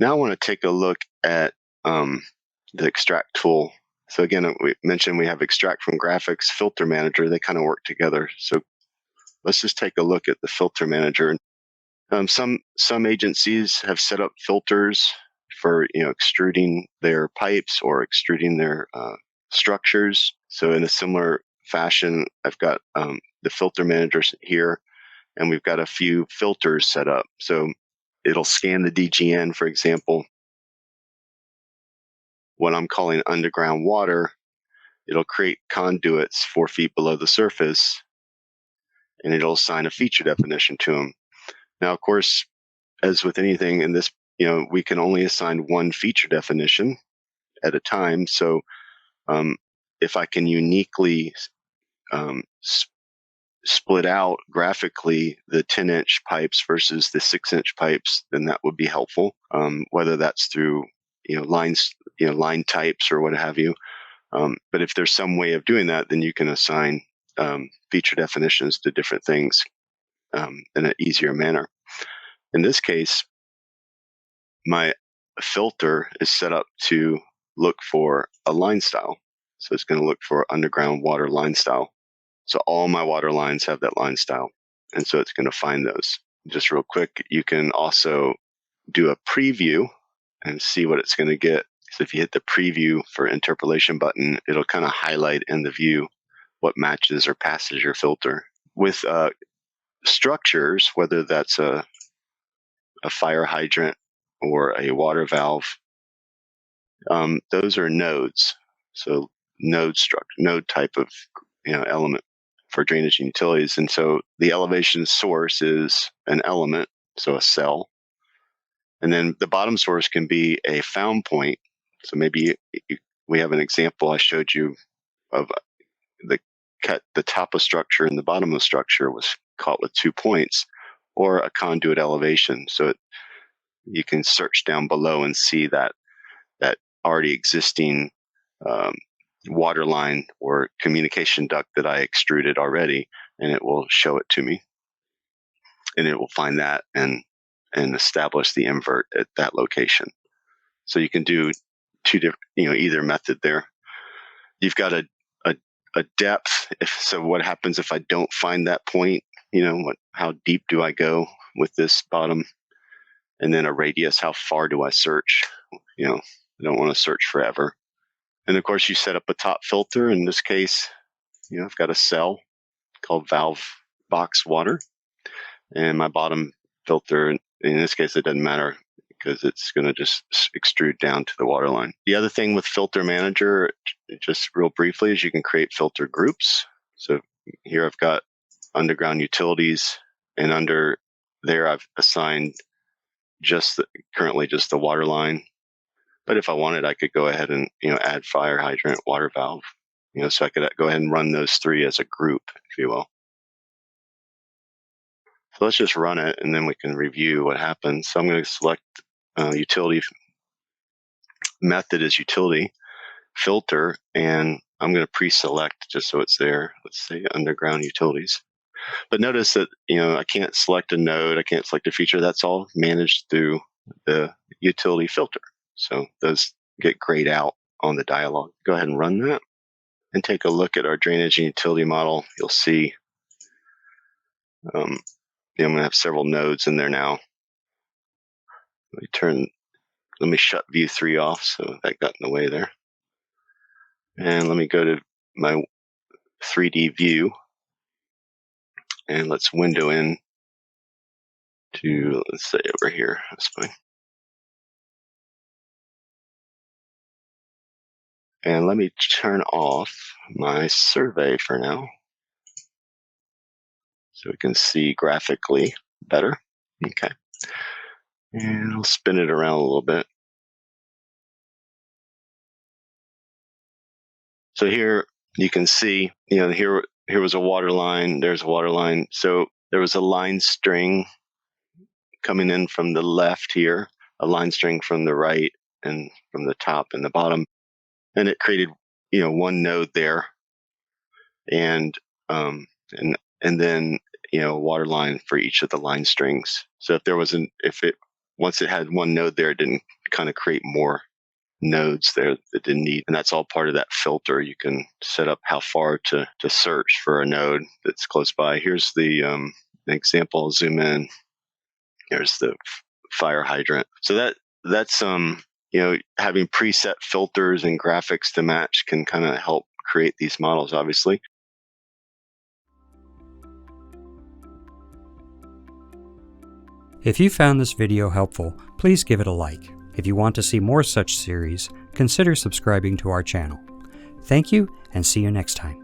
Now I want to take a look at the extract tool. So again, we mentioned we have extract from graphics, filter manager. They kind of work together. So let's just take a look at the filter manager. Some agencies have set up filters for extruding their pipes or extruding their structures. So in a similar fashion, I've got the filter managers here, and we've got a few filters set up. So it'll scan the DGN, for example. What I'm calling underground water, it'll create conduits 4 feet below the surface, and it'll assign a feature definition to them. Now, of course, as with anything in this, we can only assign one feature definition at a time. So if I can uniquely split out graphically the 10-inch pipes versus the 6-inch pipes, then that would be helpful. Whether that's through lines, line types or what have you. But if there's some way of doing that, then you can assign feature definitions to different things in an easier manner. In this case, my filter is set up to look for a line style. So it's going to look for underground water line style. So all my water lines have that line style. And so it's going to find those. Just real quick, you can also do a preview and see what it's going to get. So if you hit the preview for interpolation button, it'll kind of highlight in the view what matches or passes your filter. With structures, whether that's a fire hydrant or a water valve, those are nodes. So node type of element for drainage and utilities. And so the elevation source is an element, so a cell. And then the bottom source can be a found point. So maybe we have an example I showed you of the top of structure and the bottom of structure was caught with 2 points, or a conduit elevation. So you can search down below and see that already existing water line or communication duct that I extruded already, and it will show it to me. And it will find that and establish the invert at that location. So you can do two different, either method there. You've got a depth. So what happens if I don't find that point? How deep do I go with this bottom? And then a radius, how far do I search? I don't want to search forever. And of course, you set up a top filter. In this case, I've got a cell called valve box water. And my bottom filter, in this case, it doesn't matter because it's going to just extrude down to the water line. The other thing with Filter Manager, just real briefly, is you can create filter groups. So here I've got underground utilities, and under there I've assigned currently just the water line. But if I wanted, I could go ahead and add fire hydrant, water valve. So I could go ahead and run those 3 as a group, if you will. So let's just run it, and then we can review what happens. So I'm going to select utility method as utility filter, and I'm going to pre-select just so it's there. Let's say underground utilities. But notice that I can't select a node, I can't select a feature. That's all managed through the utility filter. So those get grayed out on the dialog. Go ahead and run that and take a look at our drainage and utility model. You'll see I'm going to have several nodes in there now. Let me shut view 3 off, so that got in the way there. And let me go to my 3D view, and let's window in to, let's say, over here. That's fine. And let me turn off my survey for now so we can see graphically better. Okay. And I'll spin it around a little bit. So here you can see, here was a water line, there's a water line. So there was a line string coming in from the left here, a line string from the right, and from the top and the bottom. And it created, one node there. And then, a water line for each of the line strings. So if once it had one node there, it didn't kind of create more nodes there that didn't need. And that's all part of that filter. You can set up how far to search for a node that's close by. Here's the example. I'll zoom in. Here's the fire hydrant. So that's having preset filters and graphics to match can kind of help create these models, obviously. If you found this video helpful, please give it a like. If you want to see more such series, consider subscribing to our channel. Thank you, and see you next time.